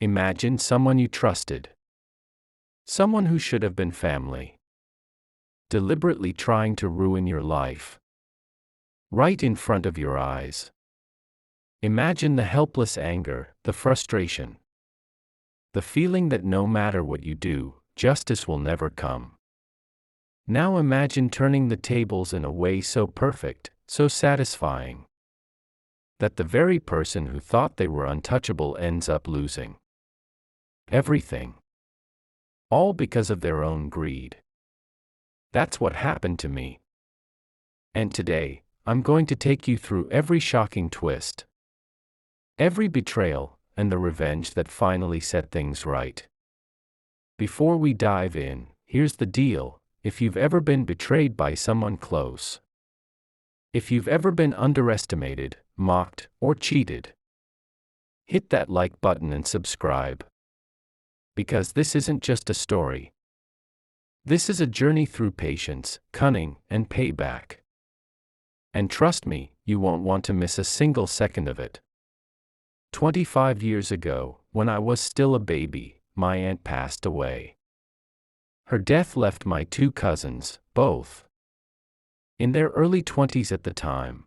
Imagine someone you trusted. Someone who should have been family. Deliberately trying to ruin your life. Right in front of your eyes. Imagine the helpless anger, the frustration. The feeling that no matter what you do, justice will never come. Now imagine turning the tables in a way so perfect, so satisfying, that the very person who thought they were untouchable ends up losing everything. All because of their own greed. That's what happened to me. And today, I'm going to take you through every shocking twist, every betrayal, and the revenge that finally set things right. Before we dive in, here's the deal: if you've ever been betrayed by someone close, if you've ever been underestimated, mocked, or cheated, hit that like button and subscribe. Because this isn't just a story. This is a journey through patience, cunning, and payback. And trust me, you won't want to miss a single second of it. 25 years ago, when I was still a baby, my aunt passed away. Her death left my two cousins, both in their early 20s at the time,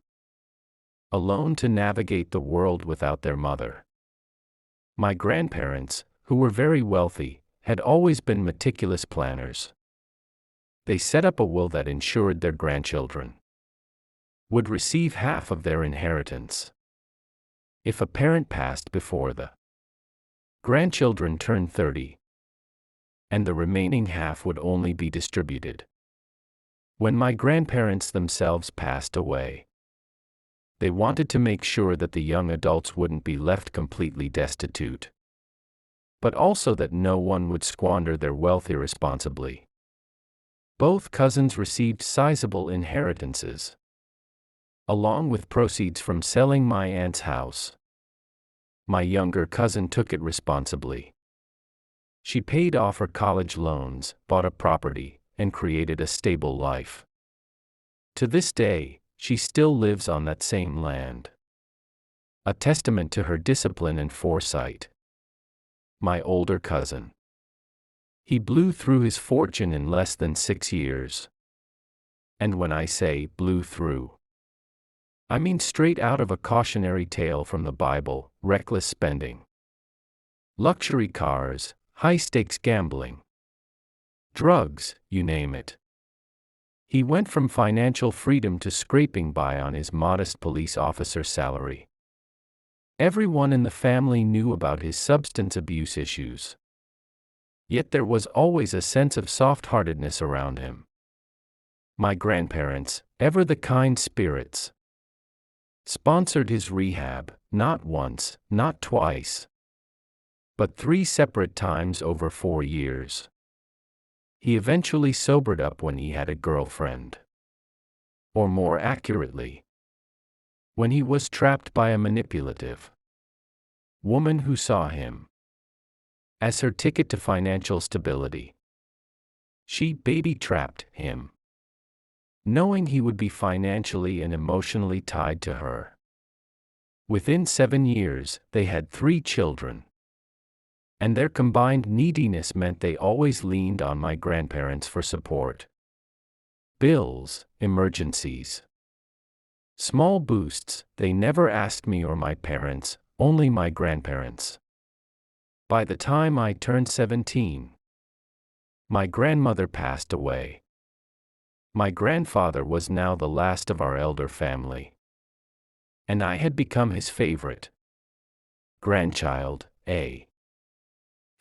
alone to navigate the world without their mother. My grandparents, who were very wealthy, had always been meticulous planners. They set up a will that ensured their grandchildren would receive half of their inheritance if a parent passed before the grandchildren turned 30, and the remaining half would only be distributed when my grandparents themselves passed away. They wanted to make sure that the young adults wouldn't be left completely destitute, but also that no one would squander their wealth irresponsibly. Both cousins received sizable inheritances, along with proceeds from selling my aunt's house. My younger cousin took it responsibly. She paid off her college loans, bought a property, and created a stable life. To this day, she still lives on that same land. A testament to her discipline and foresight. My older cousin. He blew through his fortune in less than 6 years. And when I say blew through, I mean straight out of a cautionary tale from the Bible: reckless spending, luxury cars, high-stakes gambling, drugs, you name it. He went from financial freedom to scraping by on his modest police officer salary. Everyone in the family knew about his substance abuse issues. Yet there was always a sense of soft-heartedness around him. My grandparents, ever the kind spirits, sponsored his rehab, not once, not twice, but 3 separate times over 4 years. He eventually sobered up when he had a girlfriend. Or more accurately, when he was trapped by a manipulative woman who saw him as her ticket to financial stability. She baby-trapped him, knowing he would be financially and emotionally tied to her. Within 7 years, they had 3 children. And their combined neediness meant they always leaned on my grandparents for support. Bills, emergencies, small boosts, they never asked me or my parents, only my grandparents. By the time I turned 17, my grandmother passed away. My grandfather was now the last of our elder family, and I had become his favorite grandchild, a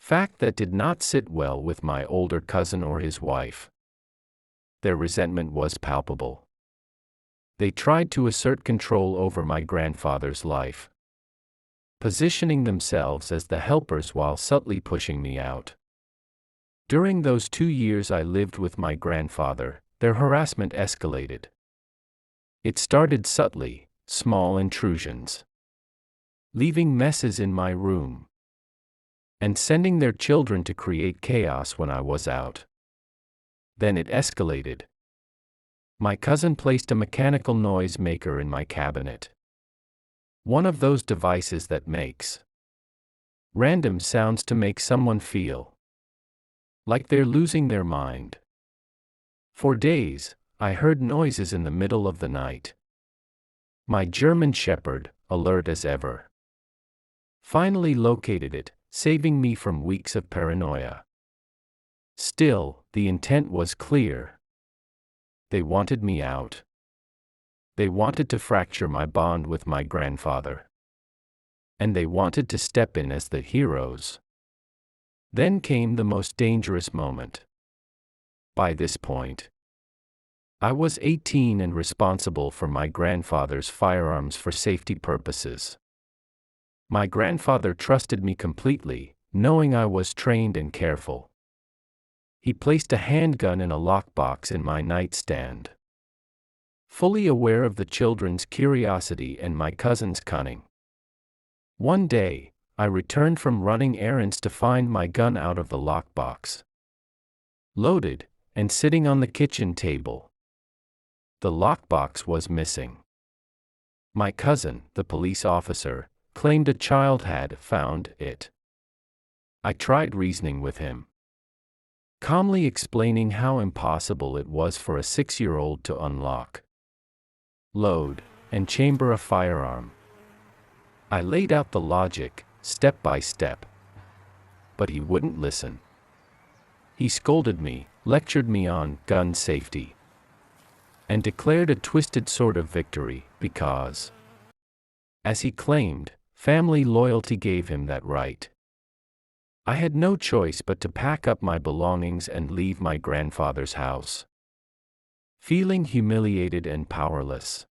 fact that did not sit well with my older cousin or his wife. Their resentment was palpable. They tried to assert control over my grandfather's life, positioning themselves as the helpers while subtly pushing me out. During those 2 years I lived with my grandfather, their harassment escalated. It started subtly, small intrusions, leaving messes in my room, and sending their children to create chaos when I was out. Then it escalated. My cousin placed a mechanical noise maker in my cabinet. One of those devices that makes Random sounds to make someone feel like they're losing their mind. For days, I heard noises in the middle of the night. My German Shepherd, alert as ever, finally located it, saving me from weeks of paranoia. Still, the intent was clear. They wanted me out. They wanted to fracture my bond with my grandfather. And they wanted to step in as the heroes. Then came the most dangerous moment. By this point, I was 18 and responsible for my grandfather's firearms for safety purposes. My grandfather trusted me completely, knowing I was trained and careful. He placed a handgun in a lockbox in my nightstand. Fully aware of the children's curiosity and my cousin's cunning. One day, I returned from running errands to find my gun out of the lockbox, loaded, and sitting on the kitchen table. The lockbox was missing. My cousin, the police officer, claimed a child had found it. I tried reasoning with him, calmly explaining how impossible it was for a 6-year-old to unlock, load, and chamber a firearm. I laid out the logic, step by step. But he wouldn't listen. He scolded me, lectured me on gun safety, and declared a twisted sort of victory, because, as he claimed, family loyalty gave him that right. I had no choice but to pack up my belongings and leave my grandfather's house, feeling humiliated and powerless.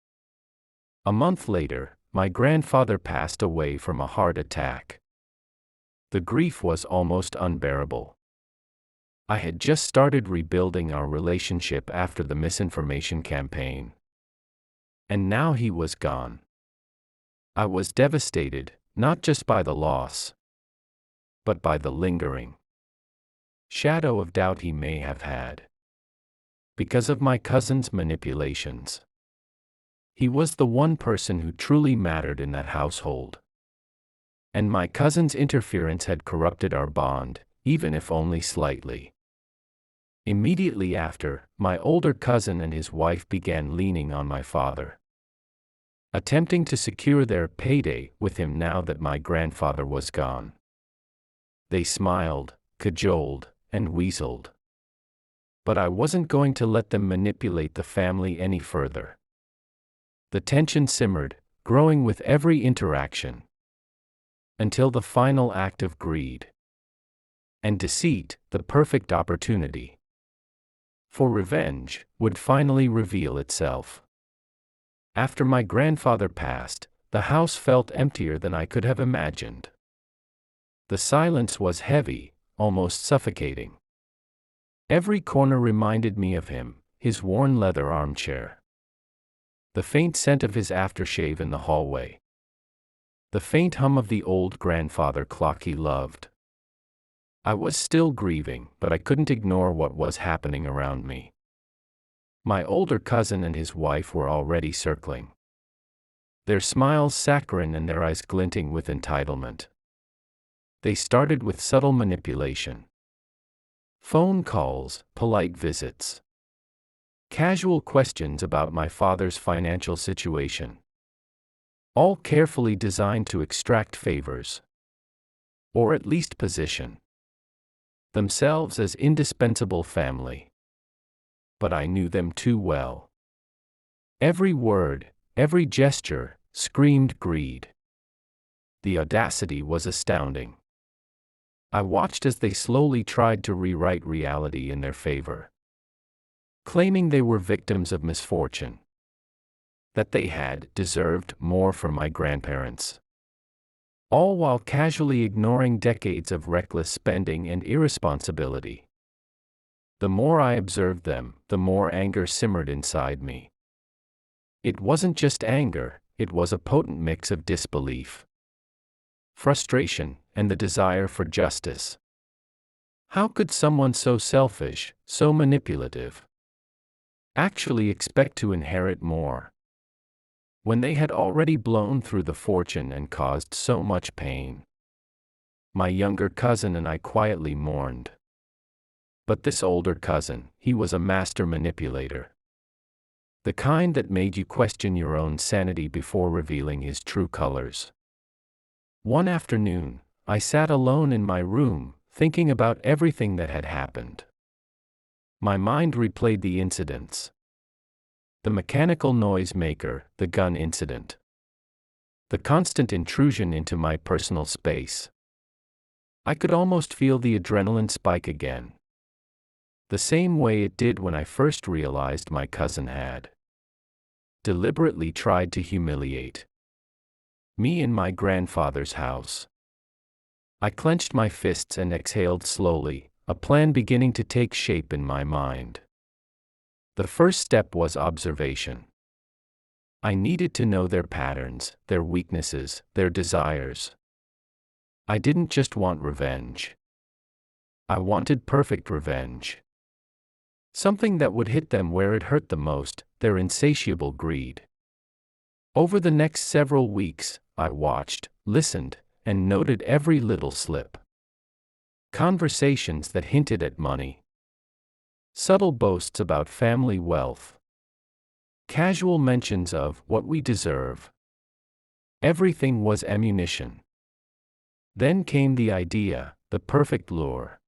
A month later, my grandfather passed away from a heart attack. The grief was almost unbearable. I had just started rebuilding our relationship after the misinformation campaign. And now he was gone. I was devastated, not just by the loss, but by the lingering shadow of doubt he may have had. Because of my cousin's manipulations. He was the one person who truly mattered in that household. And my cousin's interference had corrupted our bond, even if only slightly. Immediately after, my older cousin and his wife began leaning on my father, attempting to secure their payday with him now that my grandfather was gone. They smiled, cajoled, and weaseled. But I wasn't going to let them manipulate the family any further. The tension simmered, growing with every interaction, until the final act of greed and deceit, the perfect opportunity for revenge, would finally reveal itself. After my grandfather passed, the house felt emptier than I could have imagined. The silence was heavy, almost suffocating. Every corner reminded me of him, his worn leather armchair, the faint scent of his aftershave in the hallway, the faint hum of the old grandfather clock he loved. I was still grieving, but I couldn't ignore what was happening around me. My older cousin and his wife were already circling, their smiles saccharine and their eyes glinting with entitlement. They started with subtle manipulation. Phone calls, polite visits, casual questions about my father's financial situation. All carefully designed to extract favors, or at least position themselves as indispensable family. But I knew them too well. Every word, every gesture, screamed greed. The audacity was astounding. I watched as they slowly tried to rewrite reality in their favor, claiming they were victims of misfortune, that they had deserved more from my grandparents. All while casually ignoring decades of reckless spending and irresponsibility. The more I observed them, the more anger simmered inside me. It wasn't just anger, it was a potent mix of disbelief, frustration, and the desire for justice. How could someone so selfish, so manipulative, actually expect to inherit more, when they had already blown through the fortune and caused so much pain? My younger cousin and I quietly mourned. But this older cousin, he was a master manipulator. The kind that made you question your own sanity before revealing his true colors. One afternoon, I sat alone in my room, thinking about everything that had happened. My mind replayed the incidents. The mechanical noise maker, the gun incident. The constant intrusion into my personal space. I could almost feel the adrenaline spike again. The same way it did when I first realized my cousin had deliberately tried to humiliate me in my grandfather's house. I clenched my fists and exhaled slowly, a plan beginning to take shape in my mind. The first step was observation. I needed to know their patterns, their weaknesses, their desires. I didn't just want revenge. I wanted perfect revenge. Something that would hit them where it hurt the most, their insatiable greed. Over the next several weeks, I watched, listened, and noted every little slip. Conversations that hinted at money. Subtle boasts about family wealth. Casual mentions of what we deserve. Everything was ammunition. Then came the idea, the perfect lure.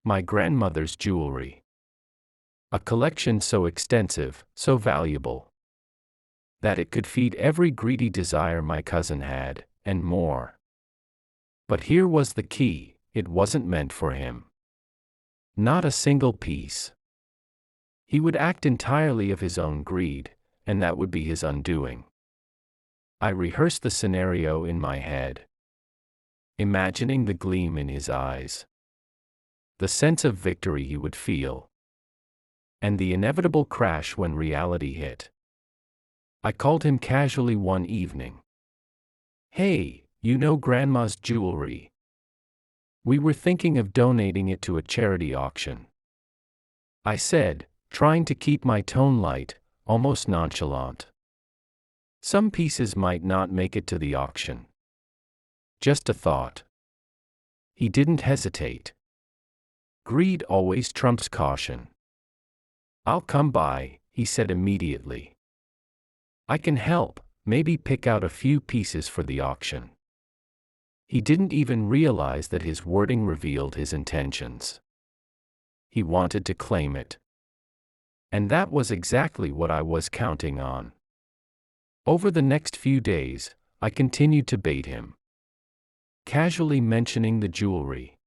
My grandmother's jewelry. A collection so extensive, so valuable, that it could feed every greedy desire my cousin had, and more. But here was the key, it wasn't meant for him. Not a single piece. He would act entirely of his own greed, and that would be his undoing. I rehearsed the scenario in my head, imagining the gleam in his eyes, the sense of victory he would feel, and the inevitable crash when reality hit. I called him casually one evening. "Hey, you know Grandma's jewelry? We were thinking of donating it to a charity auction," I said, trying to keep my tone light, almost nonchalant. Some pieces might not make it to the auction. Just a thought. He didn't hesitate. Greed always trumps caution. "I'll come by," he said immediately. "I can help, maybe pick out a few pieces for the auction." He didn't even realize that his wording revealed his intentions. He wanted to claim it. And that was exactly what I was counting on. Over the next few days, I continued to bait him, casually mentioning the jewelry,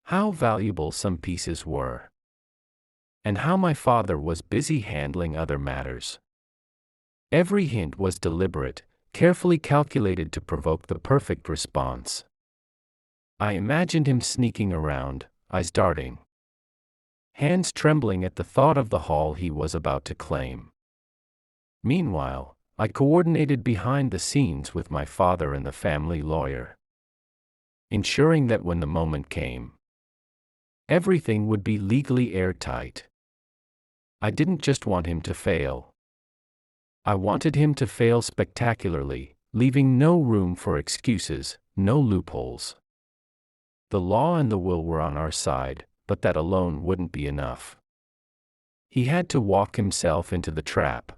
how valuable some pieces were, and how my father was busy handling other matters. Every hint was deliberate, carefully calculated to provoke the perfect response. I imagined him sneaking around, eyes darting, hands trembling at the thought of the haul he was about to claim. Meanwhile, I coordinated behind the scenes with my father and the family lawyer, ensuring that when the moment came, everything would be legally airtight. I didn't just want him to fail. I wanted him to fail spectacularly, leaving no room for excuses, no loopholes. The law and the will were on our side, but that alone wouldn't be enough. He had to walk himself into the trap.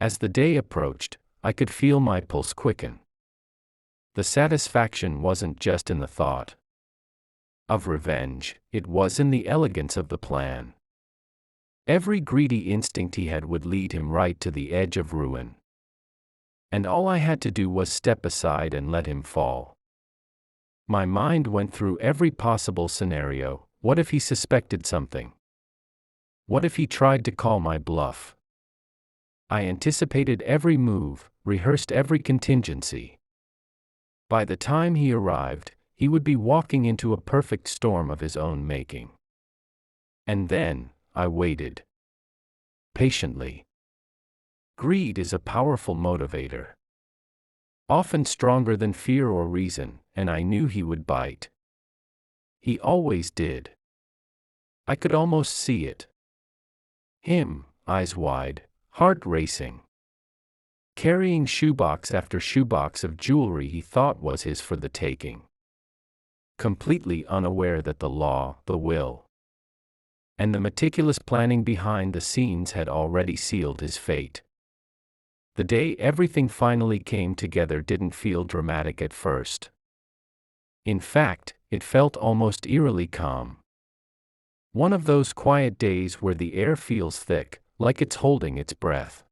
As the day approached, I could feel my pulse quicken. The satisfaction wasn't just in the thought of revenge, it was in the elegance of the plan. Every greedy instinct he had would lead him right to the edge of ruin. And all I had to do was step aside and let him fall. My mind went through every possible scenario. What if he suspected something? What if he tried to call my bluff? I anticipated every move, rehearsed every contingency. By the time he arrived, he would be walking into a perfect storm of his own making. And then, I waited. Patiently. Greed is a powerful motivator, often stronger than fear or reason, and I knew he would bite. He always did. I could almost see it. Him, eyes wide, heart racing. carrying shoebox after shoebox of jewelry he thought was his for the taking, completely unaware that the law, the will, and the meticulous planning behind the scenes had already sealed his fate. The day everything finally came together didn't feel dramatic at first. In fact, it felt almost eerily calm. One of those quiet days where the air feels thick, like it's holding its breath.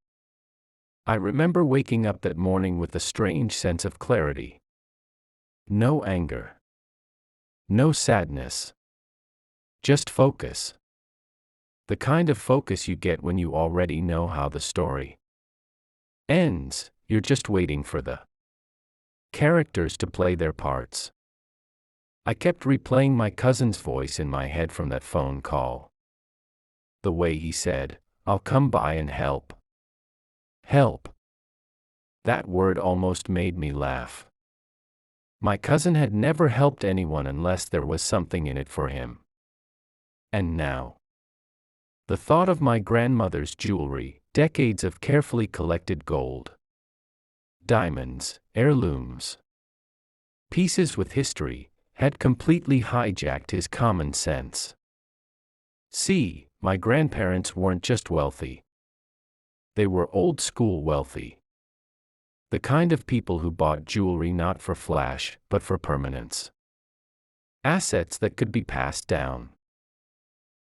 I remember waking up that morning with a strange sense of clarity. No anger. No sadness. Just focus. The kind of focus you get when you already know how the story ends. You're just waiting for the characters to play their parts. I kept replaying my cousin's voice in my head from that phone call. The way he said, "I'll come by and help." Help. That word almost made me laugh. My cousin had never helped anyone unless there was something in it for him. And now, the thought of my grandmother's jewelry, decades of carefully collected gold, diamonds, heirlooms, pieces with history, had completely hijacked his common sense. See, my grandparents weren't just wealthy. They were old-school wealthy. The kind of people who bought jewelry not for flash, but for permanence. Assets that could be passed down.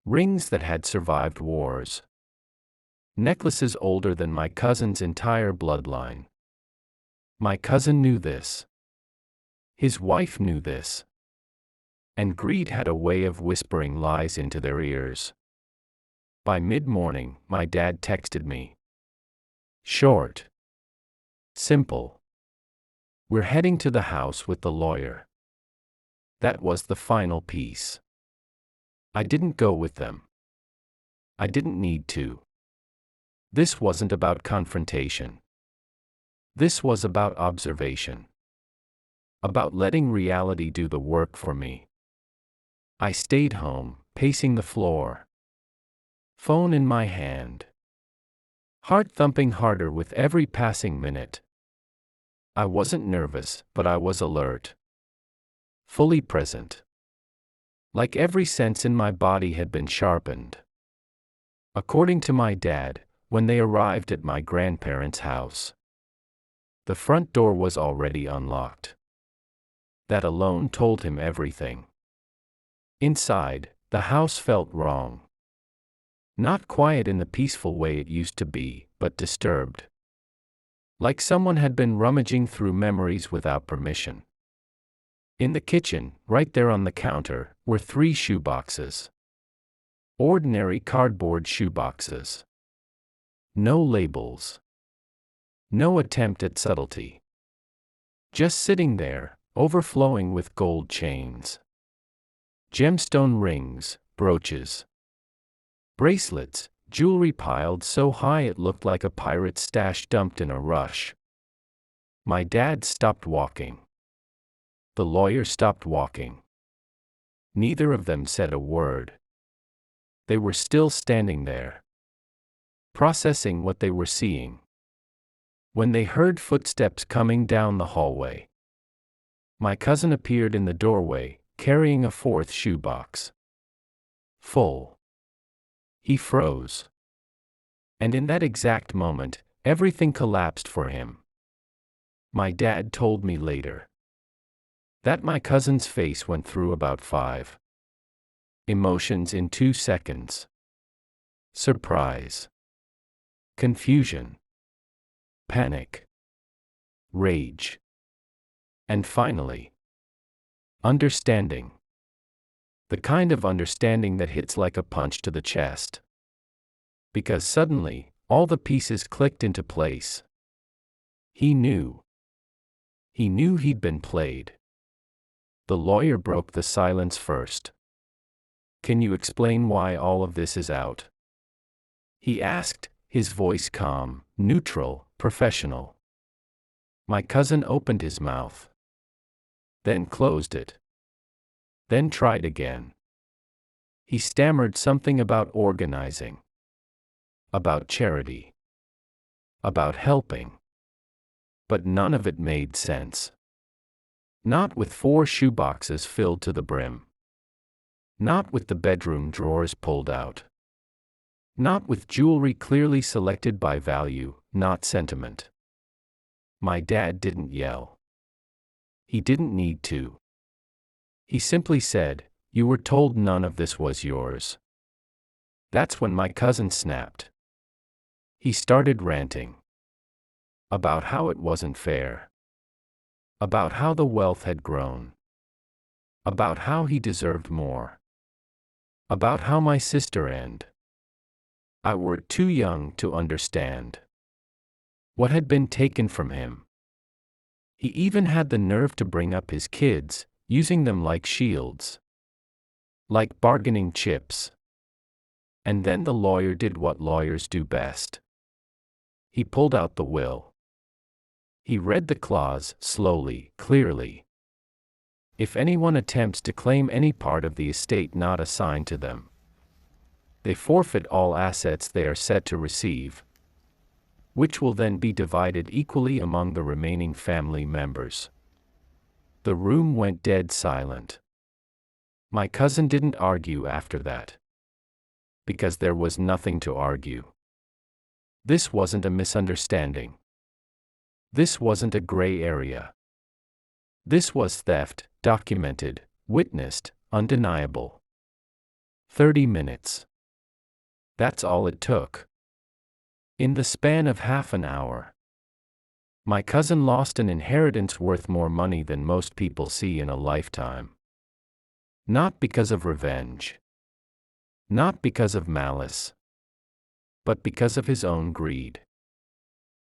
Rings that had survived wars. Necklaces older than my cousin's entire bloodline. My cousin knew this. His wife knew this. And greed had a way of whispering lies into their ears. By mid-morning, my dad texted me. Short. Simple. We're heading to the house with the lawyer. That was the final piece. I didn't go with them. I didn't need to. This wasn't about confrontation. This was about observation. About letting reality do the work for me. I stayed home, pacing the floor. Phone in my hand. Heart thumping harder with every passing minute. I wasn't nervous, but I was alert. Fully present. Like every sense in my body had been sharpened. According to my dad, when they arrived at my grandparents' house, the front door was already unlocked. That alone told him everything. Inside, the house felt wrong. Not quiet in the peaceful way it used to be, but disturbed. Like someone had been rummaging through memories without permission. In the kitchen, right there on the counter, were 3 shoeboxes. Ordinary cardboard shoeboxes. No labels. No attempt at subtlety. Just sitting there, overflowing with gold chains. Gemstone rings, brooches. Bracelets, jewelry piled so high it looked like a pirate's stash dumped in a rush. My dad stopped walking. The lawyer stopped walking. Neither of them said a word. They were still standing there, processing what they were seeing. When they heard footsteps coming down the hallway, my cousin appeared in the doorway, carrying a 4th shoebox. Full. He froze. And in that exact moment, everything collapsed for him. My dad told me later that my cousin's face went through about 5 emotions in 2 seconds. Surprise. Confusion. Panic. Rage. And finally, understanding. The kind of understanding that hits like a punch to the chest. Because suddenly, all the pieces clicked into place. He knew. He knew he'd been played. The lawyer broke the silence first. Can you explain why all of this is out? He asked, his voice calm, neutral, professional. My cousin opened his mouth. Then closed it. Then tried again. He stammered something about organizing. About charity. About helping. but none of it made sense. Not with 4 shoeboxes filled to the brim. Not with the bedroom drawers pulled out. Not with jewelry clearly selected by value, not sentiment. My dad didn't yell. He didn't need to. He simply said, "You were told none of this was yours." That's when my cousin snapped. He started ranting. About how it wasn't fair. About how the wealth had grown. About how he deserved more. About how my sister and I were too young to understand what had been taken from him. He even had the nerve to bring up his kids, using them like shields. Like bargaining chips. And then the lawyer did what lawyers do best. He pulled out the will. He read the clause, slowly, clearly. If anyone attempts to claim any part of the estate not assigned to them, they forfeit all assets they are set to receive, which will then be divided equally among the remaining family members. The room went dead silent. My cousin didn't argue after that. Because there was nothing to argue. This wasn't a misunderstanding. This wasn't a gray area. This was theft, documented, witnessed, undeniable. 30 minutes. That's all it took. In the span of half an hour, my cousin lost an inheritance worth more money than most people see in a lifetime. Not because of revenge. Not because of malice. But because of his own greed.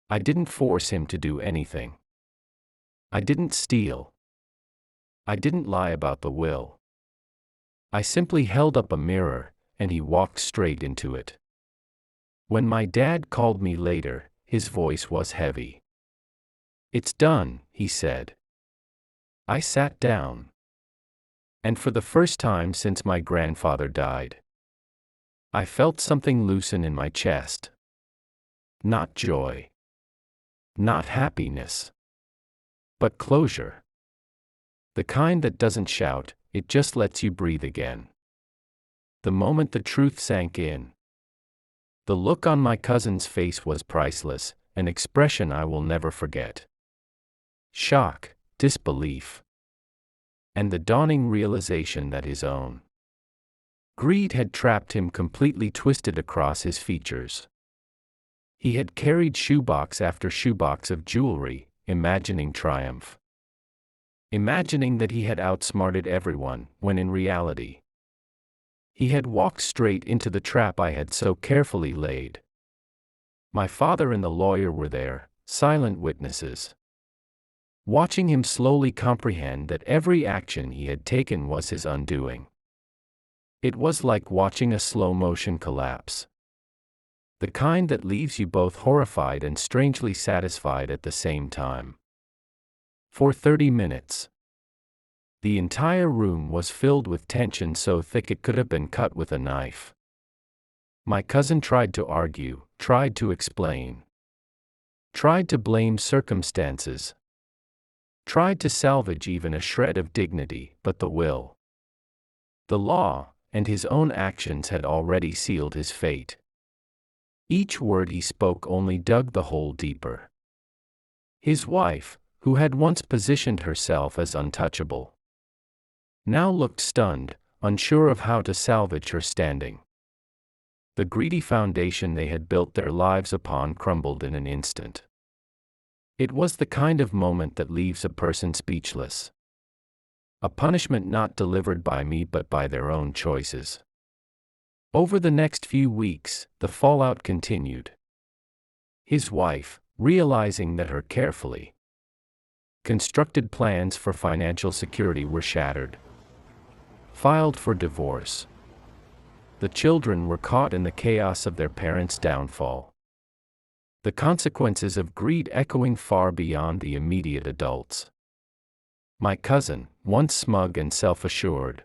I didn't force him to do anything. I didn't steal. I didn't lie about the will. I simply held up a mirror, and he walked straight into it. When my dad called me later, his voice was heavy. "It's done," he said. I sat down. And for the first time since my grandfather died, I felt something loosen in my chest. Not joy. Not happiness. But closure. The kind that doesn't shout, it just lets you breathe again. The moment the truth sank in, the look on my cousin's face was priceless, an expression I will never forget. Shock, disbelief, and the dawning realization that his own greed had trapped him completely twisted across his features. He had carried shoebox after shoebox of jewelry, imagining triumph. Imagining that he had outsmarted everyone, when in reality, he had walked straight into the trap I had so carefully laid. My father and the lawyer were there, silent witnesses, watching him slowly comprehend that every action he had taken was his undoing. It was like watching a slow-motion collapse. The kind that leaves you both horrified and strangely satisfied at the same time. For 30 minutes. The entire room was filled with tension so thick it could have been cut with a knife. My cousin tried to argue, tried to explain, tried to blame circumstances, tried to salvage even a shred of dignity, but the will, the law, and his own actions had already sealed his fate. Each word he spoke only dug the hole deeper. His wife, who had once positioned herself as untouchable, now looked stunned, unsure of how to salvage her standing. The greedy foundation they had built their lives upon crumbled in an instant. It was the kind of moment that leaves a person speechless. A punishment not delivered by me but by their own choices. Over the next few weeks, the fallout continued. His wife, realizing that her carefully constructed plans for financial security were shattered, filed for divorce. The children were caught in the chaos of their parents' downfall. The consequences of greed echoing far beyond the immediate adults. My cousin, once smug and self-assured,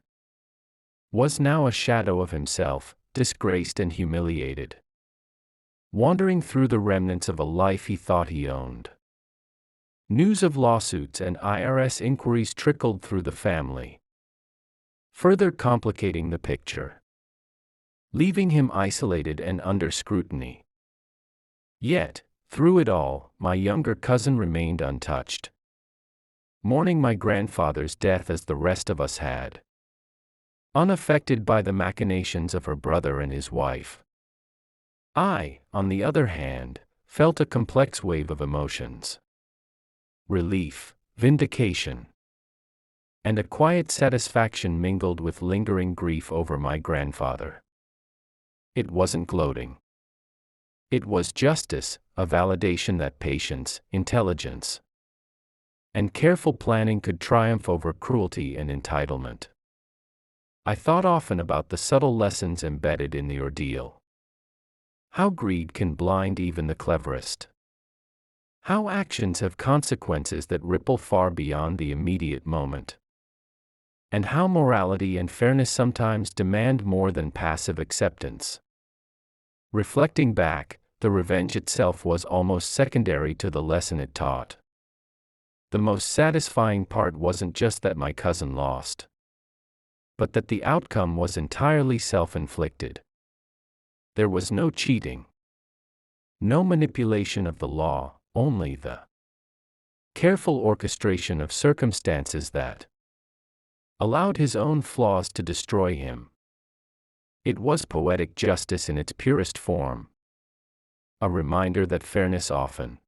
was now a shadow of himself, disgraced and humiliated, wandering through the remnants of a life he thought he owned. News of lawsuits and IRS inquiries trickled through the family, further complicating the picture, leaving him isolated and under scrutiny. Yet, through it all, my younger cousin remained untouched, mourning my grandfather's death as the rest of us had, unaffected by the machinations of her brother and his wife. I, on the other hand, felt a complex wave of emotions: relief, vindication, and a quiet satisfaction mingled with lingering grief over my grandfather. It wasn't gloating. It was justice, a validation that patience, intelligence, and careful planning could triumph over cruelty and entitlement. I thought often about the subtle lessons embedded in the ordeal. How greed can blind even the cleverest. How actions have consequences that ripple far beyond the immediate moment. And how morality and fairness sometimes demand more than passive acceptance. Reflecting back, the revenge itself was almost secondary to the lesson it taught. The most satisfying part wasn't just that my cousin lost, but that the outcome was entirely self-inflicted. There was no cheating, no manipulation of the law, only the careful orchestration of circumstances that allowed his own flaws to destroy him. It was poetic justice in its purest form, a reminder that fairness often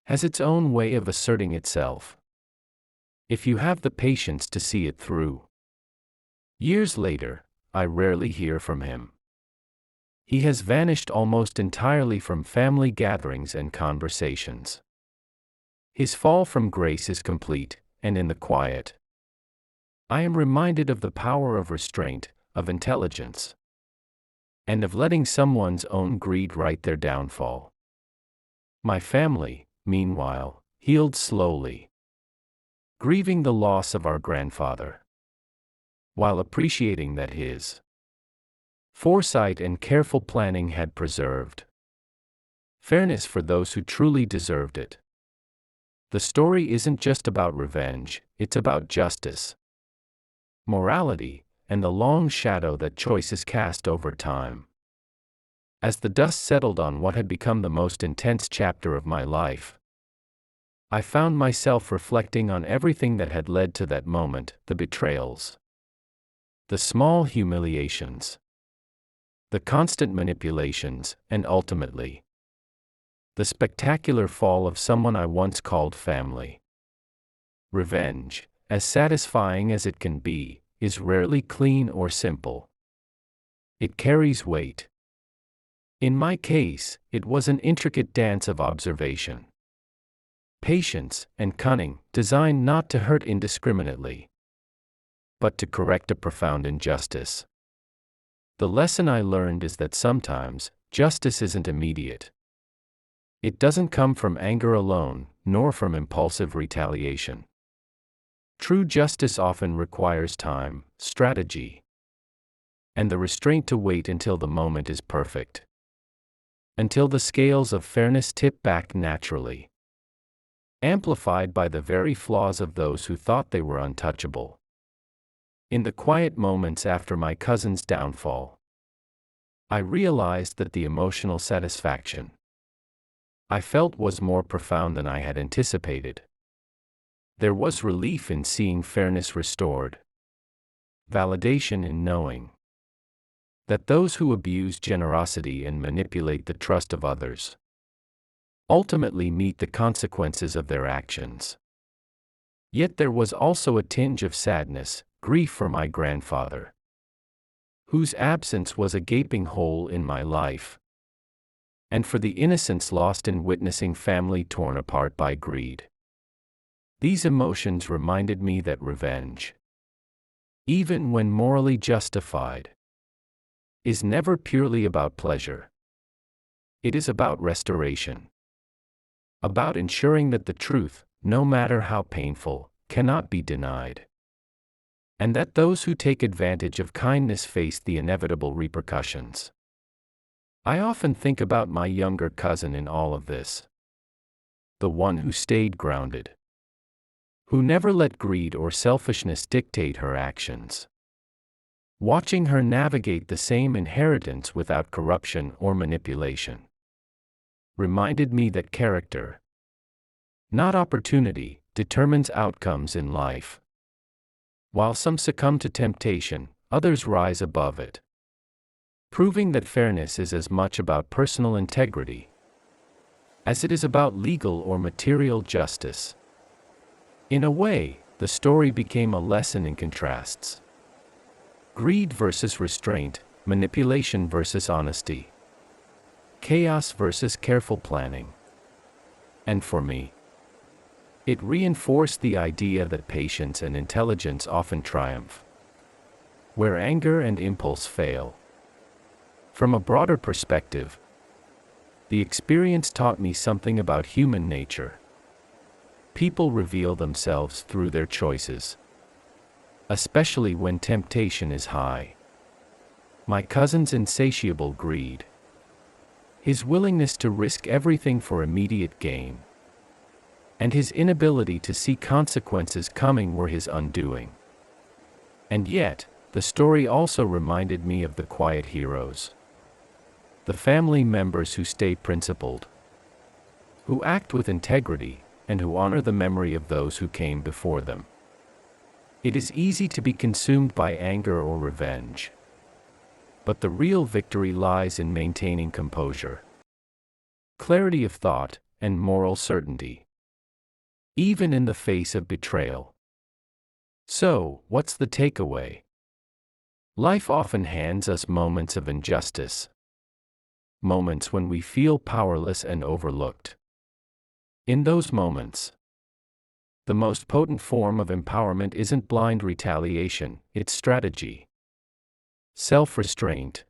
has its own way of asserting itself, if you have the patience to see it through. Years later, I rarely hear from him. He has vanished almost entirely from family gatherings and conversations. His fall from grace is complete, and in the quiet, I am reminded of the power of restraint, of intelligence, and of letting someone's own greed write their downfall. My family, meanwhile, healed slowly, grieving the loss of our grandfather, while appreciating that his foresight and careful planning had preserved fairness for those who truly deserved it. The story isn't just about revenge, it's about justice, morality, and the long shadow that choices cast over time. As the dust settled on what had become the most intense chapter of my life, I found myself reflecting on everything that had led to that moment: the betrayals, the small humiliations, the constant manipulations, and ultimately, the spectacular fall of someone I once called family. Revenge, as satisfying as it can be, is rarely clean or simple. It carries weight. In my case, it was an intricate dance of observation, patience, and cunning, designed not to hurt indiscriminately, but to correct a profound injustice. The lesson I learned is that sometimes, justice isn't immediate. It doesn't come from anger alone, nor from impulsive retaliation. True justice often requires time, strategy, and the restraint to wait until the moment is perfect, until the scales of fairness tip back naturally, amplified by the very flaws of those who thought they were untouchable. In the quiet moments after my cousin's downfall, I realized that the emotional satisfaction I felt was more profound than I had anticipated. There was relief in seeing fairness restored, validation in knowing that those who abuse generosity and manipulate the trust of others ultimately meet the consequences of their actions. Yet there was also a tinge of sadness, grief for my grandfather, whose absence was a gaping hole in my life, and for the innocence lost in witnessing family torn apart by greed. These emotions reminded me that revenge, even when morally justified, is never purely about pleasure. It is about restoration, about ensuring that the truth, no matter how painful, cannot be denied, and that those who take advantage of kindness face the inevitable repercussions. I often think about my younger cousin in all of this. the one who stayed grounded, who never let greed or selfishness dictate her actions. Watching her navigate the same inheritance without corruption or manipulation reminded me that character, not opportunity, determines outcomes in life. While some succumb to temptation, others rise above it, proving that fairness is as much about personal integrity as it is about legal or material justice. In a way, the story became a lesson in contrasts. Greed versus restraint, manipulation versus honesty, chaos versus careful planning. And for me, it reinforced the idea that patience and intelligence often triumph where anger and impulse fail. From a broader perspective, the experience taught me something about human nature. People reveal themselves through their choices, especially when temptation is high. My cousin's insatiable greed, his willingness to risk everything for immediate gain, and his inability to see consequences coming were his undoing. And yet, the story also reminded me of the quiet heroes, the family members who stay principled, who act with integrity, and who honor the memory of those who came before them. It is easy to be consumed by anger or revenge, but the real victory lies in maintaining composure, clarity of thought, and moral certainty, even in the face of betrayal. So, what's the takeaway? Life often hands us moments of injustice, moments when we feel powerless and overlooked. In those moments, the most potent form of empowerment isn't blind retaliation, it's strategy, self-restraint,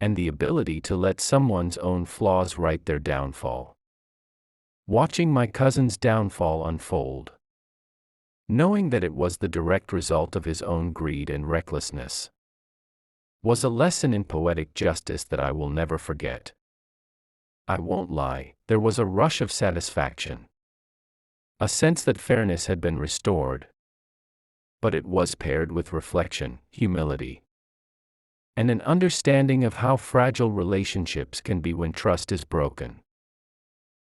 and the ability to let someone's own flaws write their downfall. Watching my cousin's downfall unfold, knowing that it was the direct result of his own greed and recklessness, was a lesson in poetic justice that I will never forget. I won't lie, there was a rush of satisfaction, a sense that fairness had been restored, but it was paired with reflection, humility, and an understanding of how fragile relationships can be when trust is broken.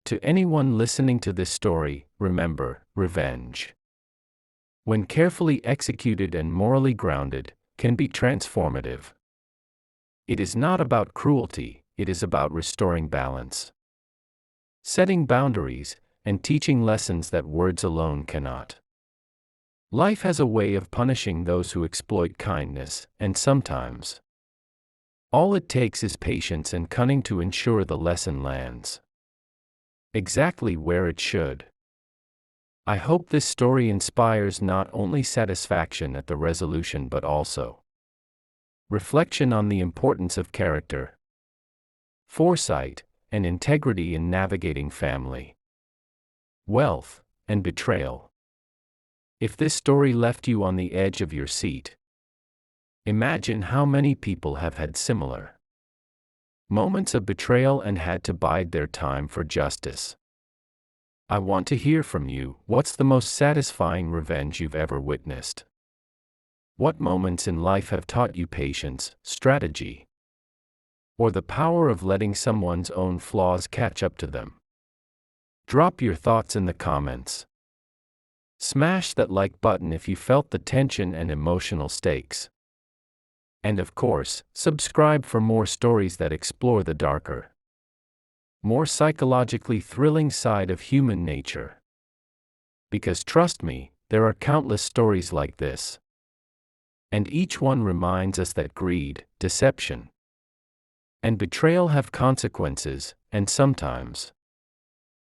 To anyone listening to this story, remember, revenge, when carefully executed and morally grounded, can be transformative. It is not about cruelty, it is about restoring balance, setting boundaries, and teaching lessons that words alone cannot. Life has a way of punishing those who exploit kindness, and sometimes all it takes is patience and cunning to ensure the lesson lands exactly where it should. I hope this story inspires not only satisfaction at the resolution but also reflection on the importance of character, foresight, and integrity in navigating family, wealth, and betrayal. If this story left you on the edge of your seat, imagine how many people have had similar moments of betrayal and had to bide their time for justice. I want to hear from you. What's the most satisfying revenge you've ever witnessed? What moments in life have taught you patience, strategy, or the power of letting someone's own flaws catch up to them? Drop your thoughts in the comments. Smash that like button if you felt the tension and emotional stakes. And of course, subscribe for more stories that explore the darker, more psychologically thrilling side of human nature. Because trust me, there are countless stories like this. And each one reminds us that greed, deception, and betrayal have consequences, and sometimes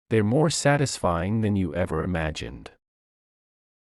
they're more satisfying than you ever imagined.